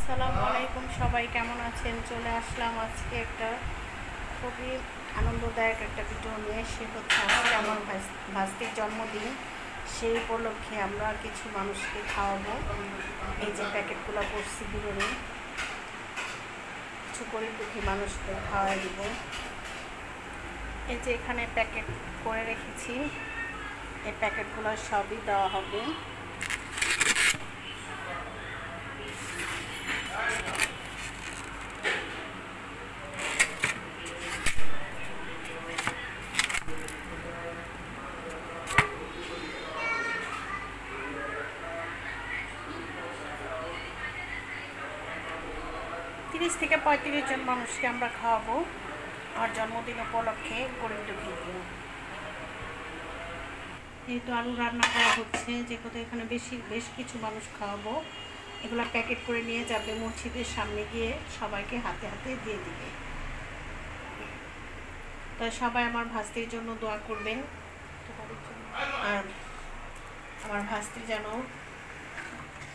আসসালামু আলাইকুম, সবাই কেমন আছেন? চলে আসলাম আজকে একটা খুবই আনন্দদায়ক একটা ভিডিও নিয়ে। সে হচ্ছে আজকে আমার ভাস্তির জন্মদিন। সেই উপলক্ষে আমরা কিছু মানুষকে খাওয়াবো। এই যে প্যাকেটগুলো করছি বিরোধী, কিছু গরিব দুঃখী মানুষকে খাওয়াই দিব। এই যে এখানে প্যাকেট করে রেখেছি, এই প্যাকেটগুলো সবই দেওয়া হবে। 30 থেকে 35 জন মানুষকে আমরা খাওয়াবো আর জন্মদিন উপলক্ষে গরিব দুঃখীকে। এই তো আলু রান্না করা হচ্ছে, যেহেতু এখানে বেশ কিছু মানুষ খাওয়াবো। এগুলো প্যাকেট করে নিয়ে যাবে মসজিদের সামনে গিয়ে সবাইকে হাতে হাতে দিয়ে দিবে। তাই সবাই আমার ভাস্তির জন্য দোয়া করবেন, আর আমার ভাস্তি যেন।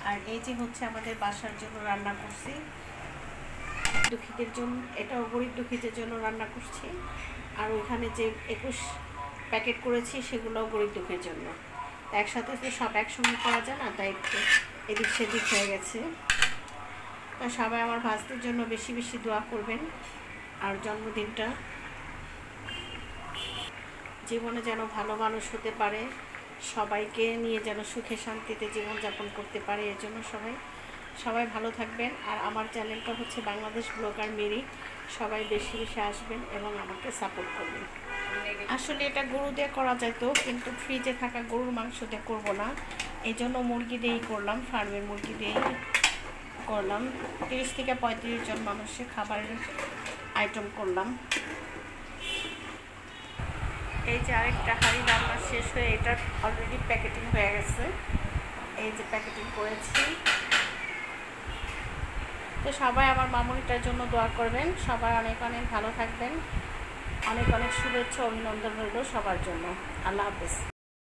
আর এই যে হচ্ছে আমাদের বাসার জন্য রান্না করছি, দুঃখীদের জন্য, এটাও গরিব দুঃখীদের জন্য রান্না করছি। আর ওইখানে যে 21 প্যাকেট করেছি সেগুলোও গরিব দুঃখের জন্য। একসাথে তো সব একসঙ্গে করা যায় না, তাই একটু এদিক সেদিক হয়ে গেছে। তা সবাই আমার ভাস্তির জন্য বেশি বেশি দোয়া করবেন। আর জন্মদিনটা জীবনে যেন ভালো মানুষ হতে পারে, সবাইকে নিয়ে যেন সুখে শান্তিতে জীবনযাপন করতে পারে, এর জন্য সবাই ভালো থাকবেন। আর আমার চ্যানেলটা হচ্ছে বাংলাদেশ ব্লগার মেরি। সবাই বেশি বেশি আসবেন এবং আমাকে সাপোর্ট করবেন। আসলে এটা গরু দিয়ে করা যেত, কিন্তু ফ্রিজে থাকা গরুর মাংস দিয়ে করবো না, এই জন্য মুরগি দিয়েই করলাম, ফার্মের মুরগি দিয়েই করলাম। 30 থেকে 35 জন মানুষের খাবারের আইটেম করলাম। এই যে আরেকটা হাঁড়ি রান্না শেষ হয়ে এটা অলরেডি প্যাকেটিং হয়ে গেছে। এই যে প্যাকেটিং করেছি। তো সবাই আমার মামুনিটার জন্য দোয়া করবেন। সবাই অনেক অনেক ভালো থাকবেন। অনেক অনেক শুভেচ্ছা অভিনন্দন রইল সবার জন্য। আল্লাহ হাফেজ।